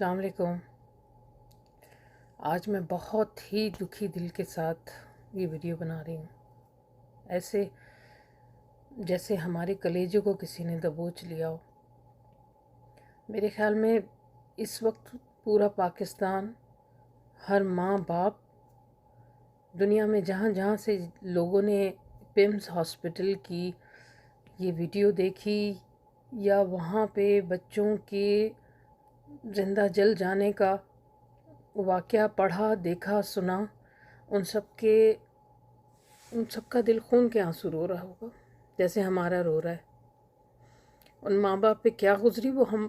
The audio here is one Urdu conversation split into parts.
السلام علیکم۔ آج میں بہت ہی دکھی دل کے ساتھ یہ ویڈیو بنا رہی ہوں، ایسے جیسے ہمارے کلیجے کو کسی نے دبوچ لیا ہو۔ میرے خیال میں اس وقت پورا پاکستان، ہر ماں باپ، دنیا میں جہاں جہاں سے لوگوں نے پمس ہاسپٹل کی یہ ویڈیو دیکھی یا وہاں پہ بچوں کے زندہ جل جانے کا واقعہ پڑھا، دیکھا، سنا، ان سب کا دل خون کے آنسو رو رہا ہوگا جیسے ہمارا رو رہا ہے۔ ان ماں باپ پہ کیا گزری وہ ہم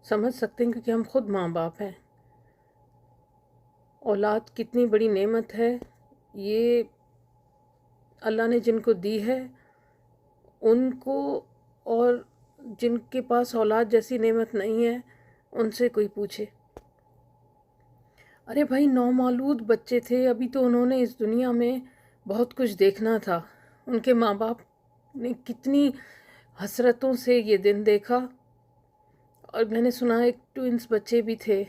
سمجھ سکتے ہیں، کیونکہ ہم خود ماں باپ ہیں۔ اولاد کتنی بڑی نعمت ہے، یہ اللہ نے جن کو دی ہے ان کو، اور جن کے پاس اولاد جیسی نعمت نہیں ہے ان سے کوئی پوچھے۔ ارے بھائی، نومولود بچے تھے، ابھی تو انہوں نے اس دنیا میں بہت کچھ دیکھنا تھا۔ ان کے ماں باپ نے کتنی حسرتوں سے یہ دن دیکھا، اور میں نے سنا ایک ٹوئنس بچے بھی تھے،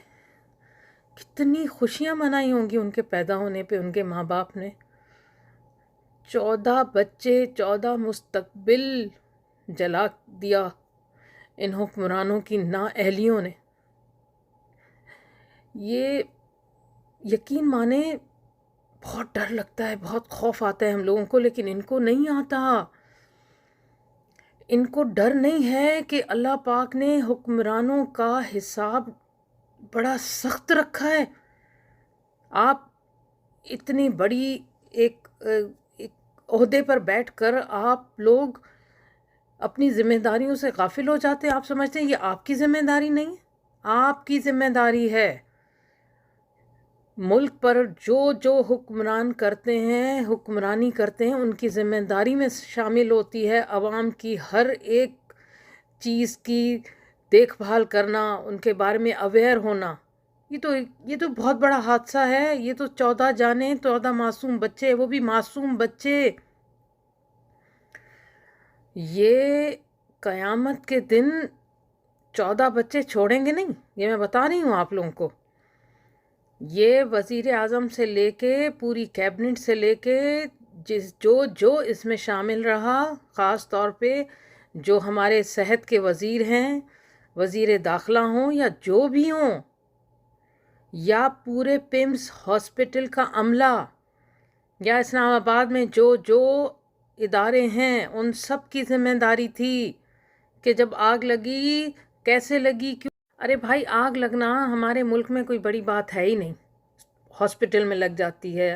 کتنی خوشیاں منائی ہوں گی ان کے پیدا ہونے پہ ان کے ماں باپ نے۔ 14 بچے، 14 مستقبل جلا دیا ان حکمرانوں کی نااہلیوں نے۔ یہ یقین مانے بہت ڈر لگتا ہے، بہت خوف آتا ہے ہم لوگوں کو، لیکن ان کو نہیں آتا۔ ان کو ڈر نہیں ہے کہ اللہ پاک نے حکمرانوں کا حساب بڑا سخت رکھا ہے۔ آپ اتنی بڑی ایک عہدے پر بیٹھ کر آپ لوگ اپنی ذمہ داریوں سے غافل ہو جاتے ہیں۔ آپ سمجھتے ہیں یہ آپ کی ذمہ داری نہیں ہے، آپ کی ذمہ داری ہے۔ ملک پر جو حکمران کرتے ہیں، حکمرانی کرتے ہیں، ان کی ذمہ داری میں شامل ہوتی ہے عوام کی ہر ایک چیز کی دیکھ بھال کرنا، ان کے بارے میں اویئر ہونا۔ یہ تو بہت بڑا حادثہ ہے۔ یہ تو 14 جانیں، 14 معصوم بچے، وہ بھی معصوم بچے۔ یہ قیامت کے دن 14 بچے چھوڑیں گے نہیں، یہ میں بتا رہی ہوں آپ لوگوں کو۔ یہ وزیر اعظم سے لے کے پوری کیبنٹ سے لے کے جو اس میں شامل رہا، خاص طور پہ جو ہمارے صحت کے وزیر ہیں، وزیر داخلہ ہوں یا جو بھی ہوں، یا پورے پمس ہاسپٹل کا عملہ، یا اسلام آباد میں جو ادارے ہیں، ان سب کی ذمہ داری تھی کہ جب آگ لگی کیسے لگی، کیوں۔ ارے بھائی، آگ لگنا ہمارے ملک میں کوئی بڑی بات ہے ہی نہیں۔ ہاسپٹل میں لگ جاتی ہے،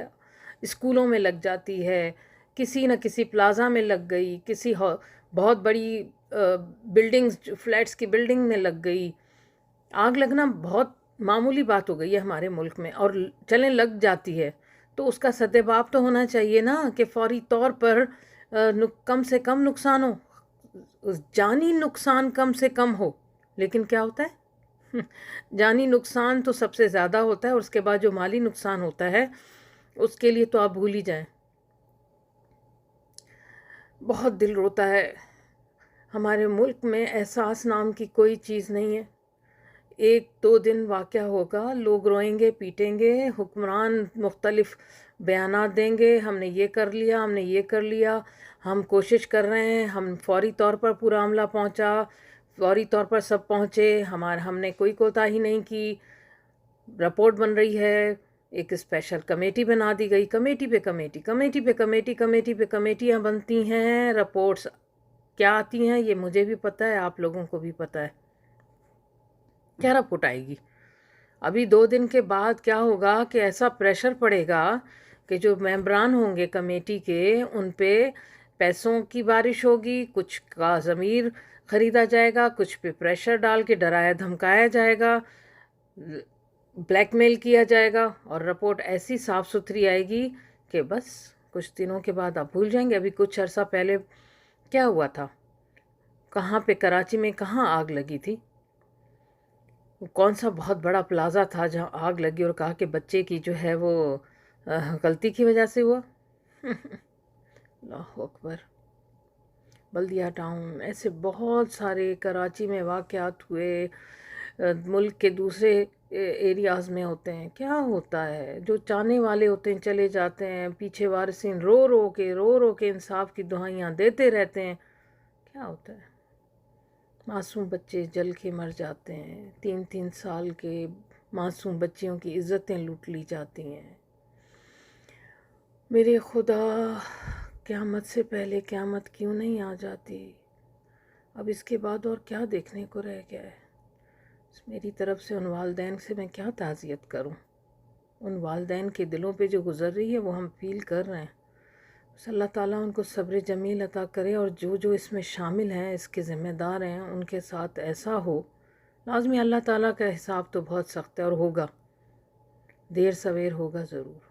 اسکولوں میں لگ جاتی ہے، کسی نہ کسی پلازا میں لگ گئی، کسی بہت بڑی بلڈنگز، فلیٹس کی بلڈنگ میں لگ گئی۔ آگ لگنا بہت معمولی بات ہو گئی ہے ہمارے ملک میں، اور چلیں لگ جاتی ہے تو اس کا سدباب تو ہونا چاہیے نا، کہ فوری طور پر کم سے کم نقصان ہو، جانی نقصان کم سے کم ہو۔ لیکن کیا ہوتا ہے، جانی نقصان تو سب سے زیادہ ہوتا ہے، اور اس کے بعد جو مالی نقصان ہوتا ہے اس کے لیے تو آپ بھول ہی جائیں۔ بہت دل روتا ہے۔ ہمارے ملک میں احساس نام کی کوئی چیز نہیں ہے۔ 1-2 دن واقعہ ہوگا، لوگ روئیں گے، پیٹیں گے، حکمران مختلف بیانات دیں گے، ہم نے یہ کر لیا، ہم نے یہ کر لیا، ہم کوشش کر رہے ہیں، ہم فوری طور پر پورا عملہ پہنچا، فوری طور پر سب پہنچے، ہم نے کوئی کوتاہی نہیں کی، رپورٹ بن رہی ہے، ایک اسپیشل کمیٹی بنا دی گئی، کمیٹی پہ کمیٹی، کمیٹی پہ کمیٹی، کمیٹی پہ کمیٹیاں بنتی ہیں، رپورٹس کیا آتی ہیں یہ مجھے بھی پتہ ہے، آپ لوگوں کو بھی پتہ ہے۔ کیا رپورٹ آئے گی؟ ابھی 2 دن کے بعد کیا ہوگا کہ ایسا پریشر پڑے گا کہ جو ممبران ہوں گے کمیٹی کے، ان پہ پیسوں کی بارش ہوگی، کچھ کا ضمیر خریدا جائے گا، کچھ پہ پریشر ڈال کے ڈرایا دھمکایا جائے گا، بلیک میل کیا جائے گا، اور رپورٹ ایسی صاف ستھری آئے گی کہ بس کچھ دنوں کے بعد آپ بھول جائیں گے۔ ابھی کچھ عرصہ پہلے کیا ہوا تھا، کہاں پہ کراچی میں کہاں آگ لگی تھی، کون سا بہت بڑا پلازا تھا جہاں آگ لگی، اور کہا کہ بچے کی جو ہے وہ غلطی کی وجہ سے ہوا۔ اللہ اکبر۔ بلدیہ ٹاؤن، ایسے بہت سارے کراچی میں واقعات ہوئے، ملک کے دوسرے ایریاز میں ہوتے ہیں. کیا ہوتا ہے؟ جو چاہنے والے ہوتے ہیں چلے جاتے ہیں، پیچھے وارثین رو رو کے انصاف کی دعائیاں دیتے رہتے ہیں. کیا ہوتا ہے؟ معصوم بچے جل کے مر جاتے ہیں، 3 سال کے معصوم بچیوں کی عزتیں لوٹ لی جاتی ہیں. میرے خدا، قیامت سے پہلے قیامت کیوں نہیں آ جاتی؟ اب اس کے بعد اور کیا دیکھنے کو رہ گیا ہے؟ میری طرف سے ان والدین سے میں کیا تعزیت کروں؟ ان والدین کے دلوں پہ جو گزر رہی ہے وہ ہم فیل کر رہے ہیں. بس اللہ تعالیٰ ان کو صبر جمیل عطا کرے، اور جو اس میں شامل ہیں، اس کے ذمہ دار ہیں، ان کے ساتھ ایسا ہو. لازمی اللہ تعالیٰ کا حساب تو بہت سخت ہے، اور ہوگا، دیر سویر ہوگا ضرور.